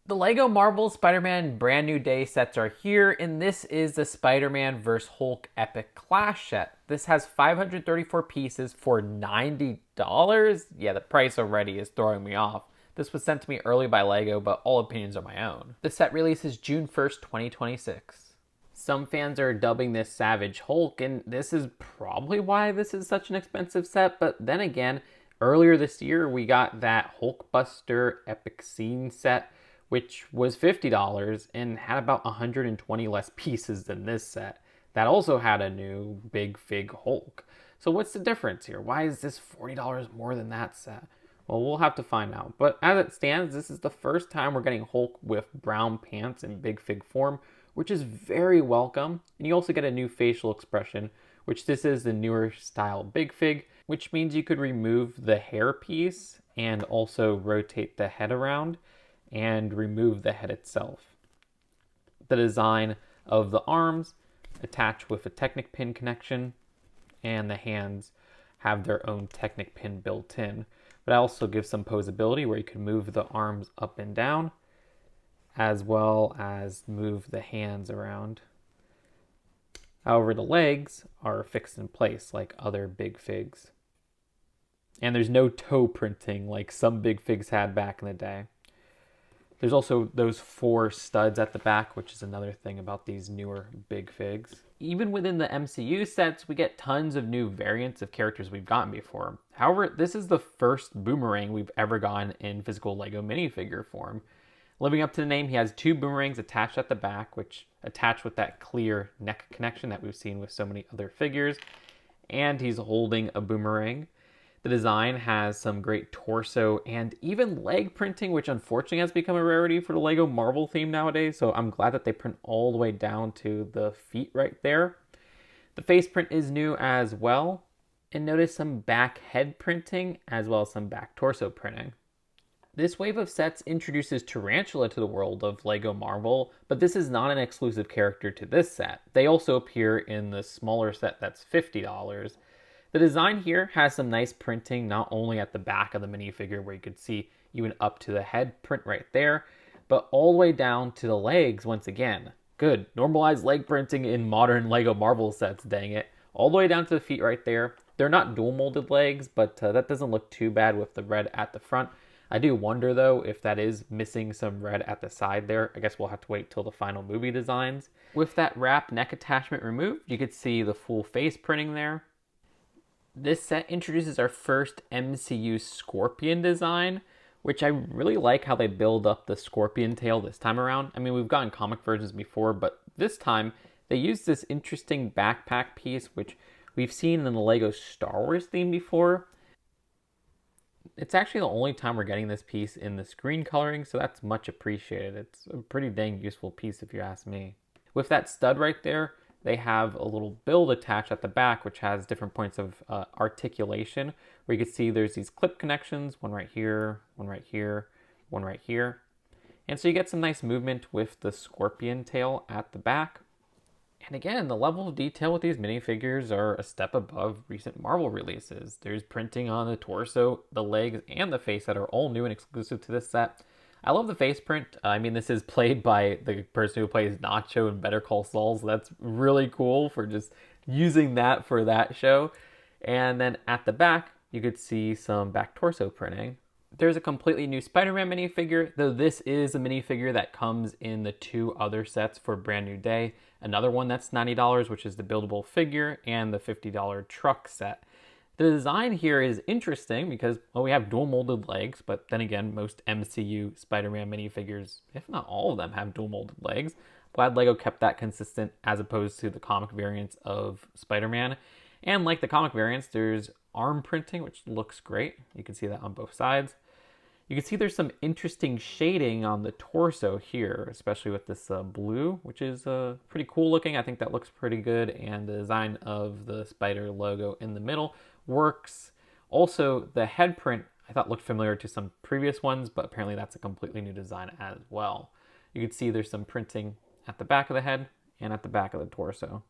The LEGO Marvel Spider-Man Brand New Day sets are here, and this is the Spider-Man vs. Hulk Epic Clash set. This has 534 pieces for $90. Yeah, the price already is throwing me off. This was sent to me early by LEGO, but all opinions are my own. The set releases June 1st, 2026. Some fans are dubbing this Savage Hulk, and this is probably why this is such an expensive set, but then again, earlier this year we got that Hulkbuster Epic Scene set, which was $50 and had about 120 less pieces than this set. That also had a new Big Fig Hulk. So what's the difference here? Why is this $40 more than that set? Well, we'll have to find out. But as it stands, this is the first time we're getting Hulk with brown pants in Big Fig form, which is very welcome. And you also get a new facial expression, which this is the newer style Big Fig, which means you could remove the hair piece and also rotate the head around and remove the head itself. The design of the arms attach with a Technic pin connection, and the hands have their own Technic pin built in. But it also gives some posability where you can move the arms up and down, as well as move the hands around. However, the legs are fixed in place like other Big Figs. And there's no toe printing like some Big Figs had back in the day. There's also those 4 studs at the back, which is another thing about these newer Big Figs. Even within the MCU sets, we get tons of new variants of characters we've gotten before. However, this is the first Boomerang we've ever gotten in physical LEGO minifigure form. Living up to the name, he has 2 boomerangs attached at the back, which attach with that clear neck connection that we've seen with so many other figures. And he's holding a boomerang. The design has some great torso and even leg printing, which unfortunately has become a rarity for the LEGO Marvel theme nowadays. So I'm glad that they print all the way down to the feet right there. The face print is new as well. And notice some back head printing as well as some back torso printing. This wave of sets introduces Tarantula to the world of LEGO Marvel, but this is not an exclusive character to this set. They also appear in the smaller set that's $50. The design here has some nice printing, not only at the back of the minifigure where you could see even up to the head print right there, but all the way down to the legs once again. Good, normalized leg printing in modern LEGO Marvel sets, dang it. All the way down to the feet right there. They're not dual molded legs, but that doesn't look too bad with the red at the front. I do wonder though if that is missing some red at the side there. I guess we'll have to wait till the final movie designs. With that wrap neck attachment removed, you could see the full face printing there. This set introduces our first MCU Scorpion design, which I really like how they build up the scorpion tail this time around. I mean, we've gotten comic versions before, but this time they used this interesting backpack piece, which we've seen in the LEGO Star Wars theme before. It's actually the only time we're getting this piece in the screen coloring, so that's much appreciated. It's a pretty dang useful piece if you ask me. With that stud right there, they have a little build attached at the back, which has different points of articulation, where you can see there's these clip connections, one right here, one right here, one right here. And so you get some nice movement with the scorpion tail at the back. And again, the level of detail with these minifigures are a step above recent Marvel releases. There's printing on the torso, the legs, and the face that are all new and exclusive to this set. I love the face print. I mean, this is played by the person who plays Nacho in Better Call Saul, so that's really cool for just using that for that show. And then at the back, you could see some back torso printing. There's a completely new Spider-Man minifigure, though this is a minifigure that comes in the 2 other sets for Brand New Day. Another one that's $90, which is the buildable figure, and the $50 truck set. The design here is interesting because, well, we have dual molded legs, but then again, most MCU Spider-Man minifigures, if not all of them, have dual molded legs. Glad LEGO kept that consistent as opposed to the comic variants of Spider-Man. And like the comic variants, there's arm printing, which looks great. You can see that on both sides. You can see there's some interesting shading on the torso here, especially with this blue, which is pretty cool looking. I think that looks pretty good. And the design of the spider logo in the middle works. Also, the head print I thought looked familiar to some previous ones, but apparently that's a completely new design as well. You can see there's some printing at the back of the head and at the back of the torso.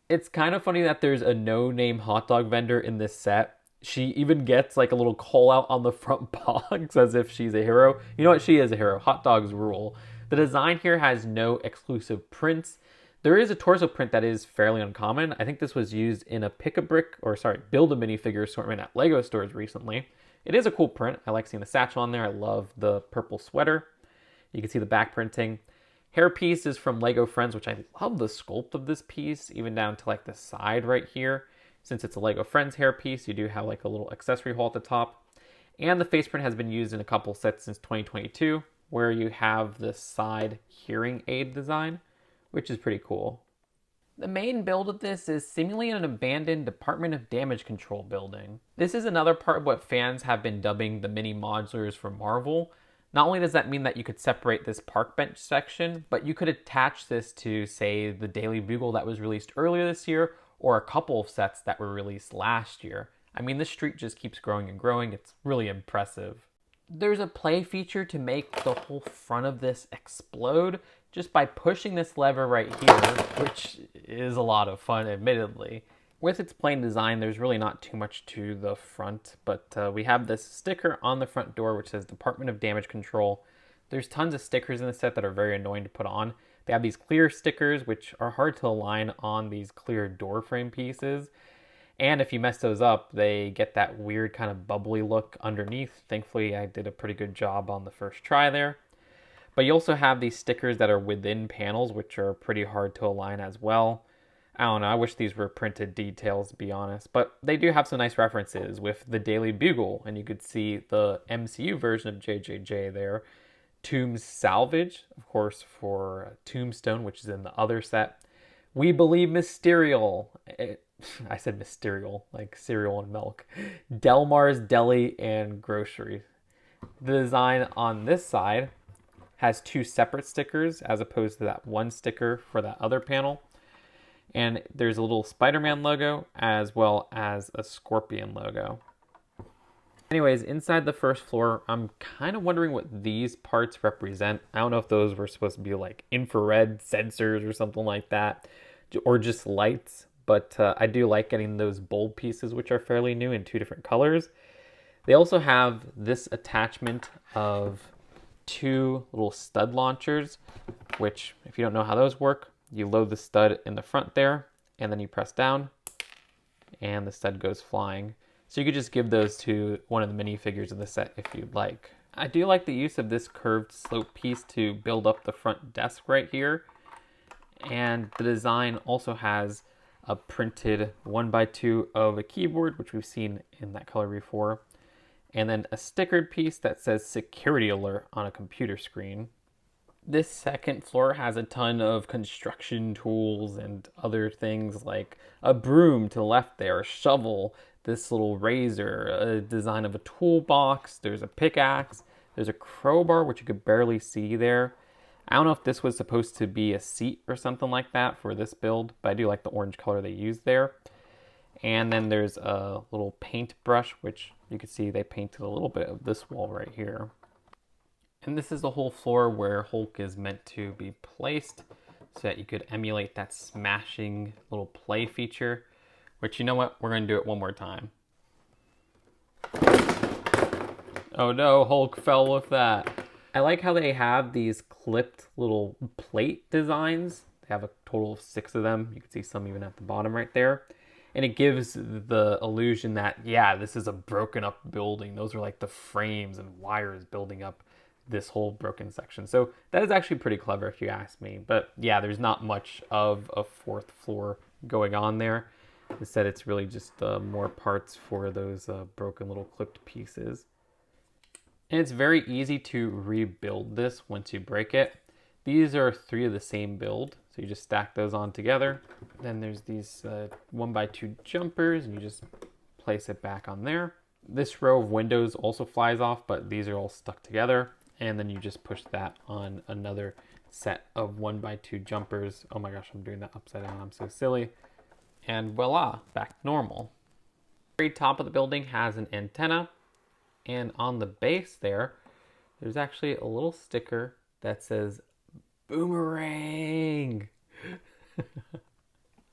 It's kind of funny that there's a no-name hot dog vendor in this set. She even gets like a little call out on the front box as if she's a hero. You know what? She is a hero. Hot dogs rule. The design here has no exclusive prints. There is a torso print that is fairly uncommon. I think this was used in a Build a Minifigure assortment at Lego stores recently. It is a cool print. I like seeing the satchel on there. I love the purple sweater. You can see the back printing. Hair piece is from Lego Friends, which I love the sculpt of this piece, even down to like the side right here. Since it's a Lego Friends hair piece, you do have like a little accessory hole at the top. And the face print has been used in a couple sets since 2022, where you have the side hearing aid design, which is pretty cool. The main build of this is seemingly an abandoned Department of Damage Control building. This is another part of what fans have been dubbing the mini modulars for Marvel. Not only does that mean that you could separate this park bench section, but you could attach this to, say, the Daily Bugle that was released earlier this year, or a couple of sets that were released last year. I mean, the street just keeps growing and growing. It's really impressive. There's a play feature to make the whole front of this explode just by pushing this lever right here, which is a lot of fun, admittedly. With its plain design, there's really not too much to the front, but we have this sticker on the front door which says Department of Damage Control. There's tons of stickers in the set that are very annoying to put on. They have these clear stickers, which are hard to align on these clear door frame pieces. And if you mess those up, they get that weird kind of bubbly look underneath. Thankfully, I did a pretty good job on the first try there. But you also have these stickers that are within panels, which are pretty hard to align as well. I don't know, I wish these were printed details, to be honest. But they do have some nice references with the Daily Bugle, and you could see the MCU version of JJJ there. Tomb's Salvage, of course, for Tombstone, which is in the other set. We Believe Mysterial. I said Mysterial, like cereal and milk. Delmar's Deli and Grocery. The design on this side has two separate stickers as opposed to that one sticker for that other panel. And there's a little Spider-Man logo as well as a Scorpion logo. Anyways, inside the first floor, I'm kind of wondering what these parts represent. I don't know if those were supposed to be like infrared sensors or something like that, or just lights. But I do like getting those bulb pieces, which are fairly new in two different colors. They also have this attachment of two little stud launchers, which if you don't know how those work, you load the stud in the front there, and then you press down, and the stud goes flying. So you could just give those to one of the minifigures in the set if you'd like. I do like the use of this curved slope piece to build up the front desk right here. And the design also has a printed 1x2 of a keyboard, which we've seen in that color before. And then a stickered piece that says security alert on a computer screen. This second floor has a ton of construction tools and other things like a broom to the left there, a shovel, this little razor, a design of a toolbox, there's a pickaxe, there's a crowbar, which you could barely see there. I don't know if this was supposed to be a seat or something like that for this build, but I do like the orange color they used there. And then there's a little paint brush, which you can see they painted a little bit of this wall right here. And this is the whole floor where Hulk is meant to be placed so that you could emulate that smashing little play feature, which, you know what, we're going to do it one more time. Oh no, Hulk fell with that. I like how they have these clipped little plate designs. They have a total of 6 of them. You can see some even at the bottom right there. And it gives the illusion that, yeah, this is a broken up building. Those are like the frames and wires building up this whole broken section. So that is actually pretty clever if you ask me. But yeah, there's not much of a 4th floor going on there. Instead, it's really just more parts for those broken little clipped pieces. And it's very easy to rebuild this once you break it. These are 3 of the same build, so you just stack those on together. Then there's these 1x2 jumpers, and you just place it back on there. This row of windows also flies off, but these are all stuck together. And then you just push that on another set of 1x2 jumpers. Oh my gosh, I'm doing that upside down, I'm so silly. And voila, back to normal. The very top of the building has an antenna. And on the base there's actually a little sticker that says Boomerang.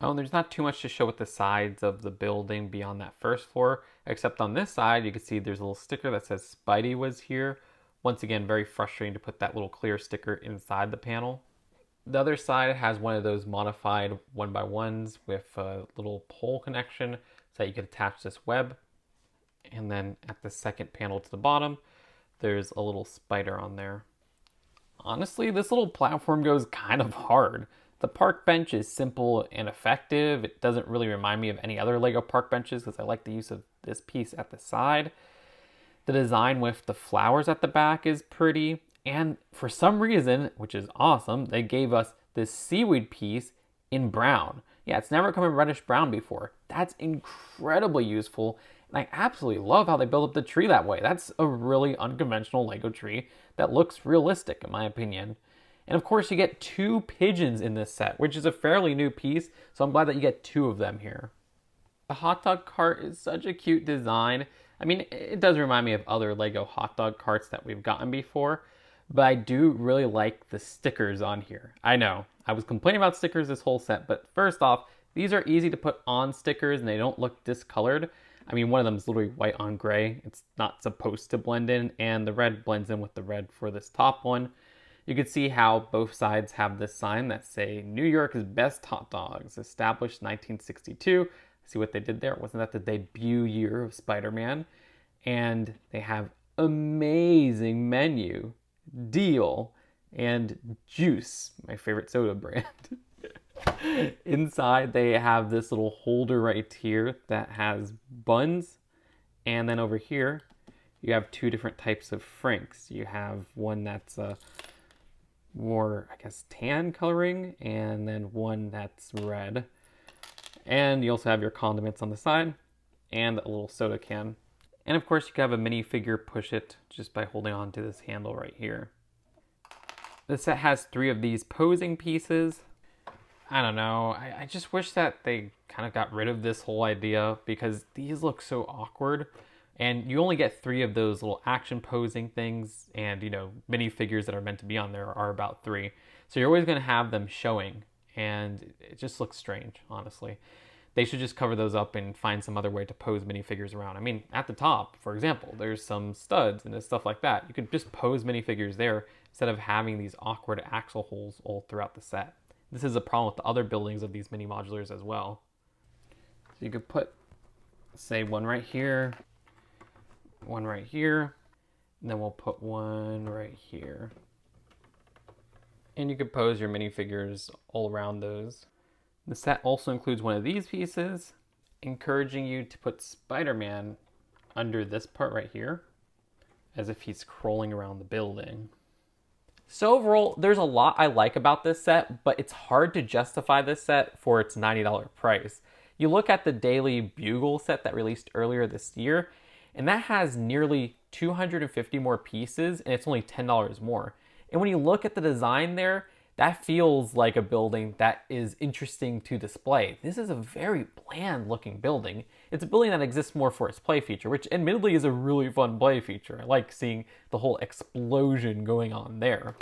Oh, and there's not too much to show with the sides of the building beyond that first floor. Except on this side, you can see there's a little sticker that says Spidey was here. Once again, very frustrating to put that little clear sticker inside the panel. The other side has one of those modified 1x1s with a little pole connection so that you can attach this web. And then at the second panel to the bottom, there's a little spider on there. Honestly, this little platform goes kind of hard. The park bench is simple and effective. It doesn't really remind me of any other Lego park benches because I like the use of this piece at the side. The design with the flowers at the back is pretty. And for some reason, which is awesome, they gave us this seaweed piece in brown. Yeah, it's never come in reddish brown before. That's incredibly useful. And I absolutely love how they build up the tree that way. That's a really unconventional Lego tree that looks realistic in my opinion. And of course you get 2 pigeons in this set, which is a fairly new piece. So I'm glad that you get 2 of them here. The hot dog cart is such a cute design. I mean, it does remind me of other Lego hot dog carts that we've gotten before. But I do really like the stickers on here. I know, I was complaining about stickers this whole set, but first off, these are easy to put on stickers and they don't look discolored. I mean, one of them is literally white on gray. It's not supposed to blend in, and the red blends in with the red for this top one. You can see how both sides have this sign that say New York's best hot dogs, established 1962. See what they did there? Wasn't that the debut year of Spider-Man? And they have amazing menu, deal, and juice, my favorite soda brand. Inside they have this little holder right here that has buns, and then over here you have 2 different types of franks. You have one that's more, I guess, tan coloring, and then one that's red. And you also have your condiments on the side and a little soda can. And of course you can have a minifigure push it just by holding on to this handle right here. The set has 3 of these posing pieces. I don't know, I just wish that they kind of got rid of this whole idea because these look so awkward. And you only get 3 of those little action posing things, and you know, minifigures that are meant to be on there are about 3. So you're always going to have them showing, and it just looks strange, honestly. They should just cover those up and find some other way to pose minifigures around. I mean, at the top, for example, there's some studs and stuff like that. You could just pose minifigures there instead of having these awkward axle holes all throughout the set. This is a problem with the other buildings of these mini modulars as well. So you could put, say, one right here, and then we'll put one right here. And you could pose your minifigures all around those. The set also includes one of these pieces, encouraging you to put Spider-Man under this part right here, as if he's crawling around the building. So overall, there's a lot I like about this set, but it's hard to justify this set for its $90 price. You look at the Daily Bugle set that released earlier this year, and that has nearly 250 more pieces, and it's only $10 more. And when you look at the design there, that feels like a building that is interesting to display. This is a very bland looking building. It's a building that exists more for its play feature, which admittedly is a really fun play feature. I like seeing the whole explosion going on there.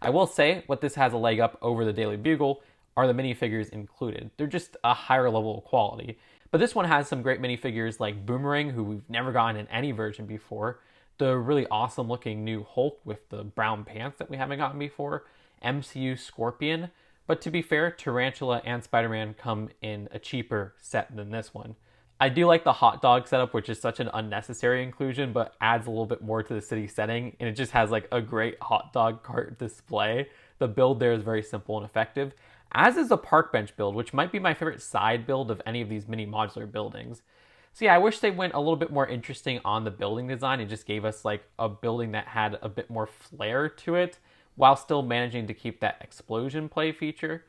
I will say what this has a leg up over the Daily Bugle are the minifigures included. They're just a higher level of quality. But this one has some great minifigures like Boomerang, who we've never gotten in any version before, the really awesome looking new Hulk with the brown pants that we haven't gotten before, MCU Scorpion, but to be fair, Tarantula and Spider-Man come in a cheaper set than this one. I do like the hot dog setup, which is such an unnecessary inclusion, but adds a little bit more to the city setting, and it just has like a great hot dog cart display. The build there is very simple and effective, as is the park bench build, which might be my favorite side build of any of these mini modular buildings. So yeah, I wish they went a little bit more interesting on the building design and just gave us like a building that had a bit more flair to it, while still managing to keep that explosion play feature.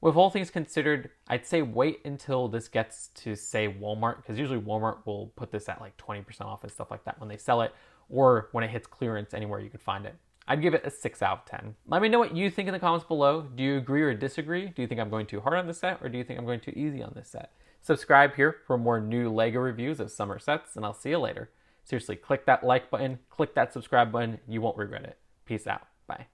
With all things considered, I'd say wait until this gets to, say, Walmart, because usually Walmart will put this at like 20% off and stuff like that when they sell it, or when it hits clearance anywhere you can find it. I'd give it a 6 out of 10. Let me know what you think in the comments below. Do you agree or disagree? Do you think I'm going too hard on this set, or do you think I'm going too easy on this set? Subscribe here for more new LEGO reviews of summer sets, and I'll see you later. Seriously, click that like button, click that subscribe button. You won't regret it. Peace out. Bye.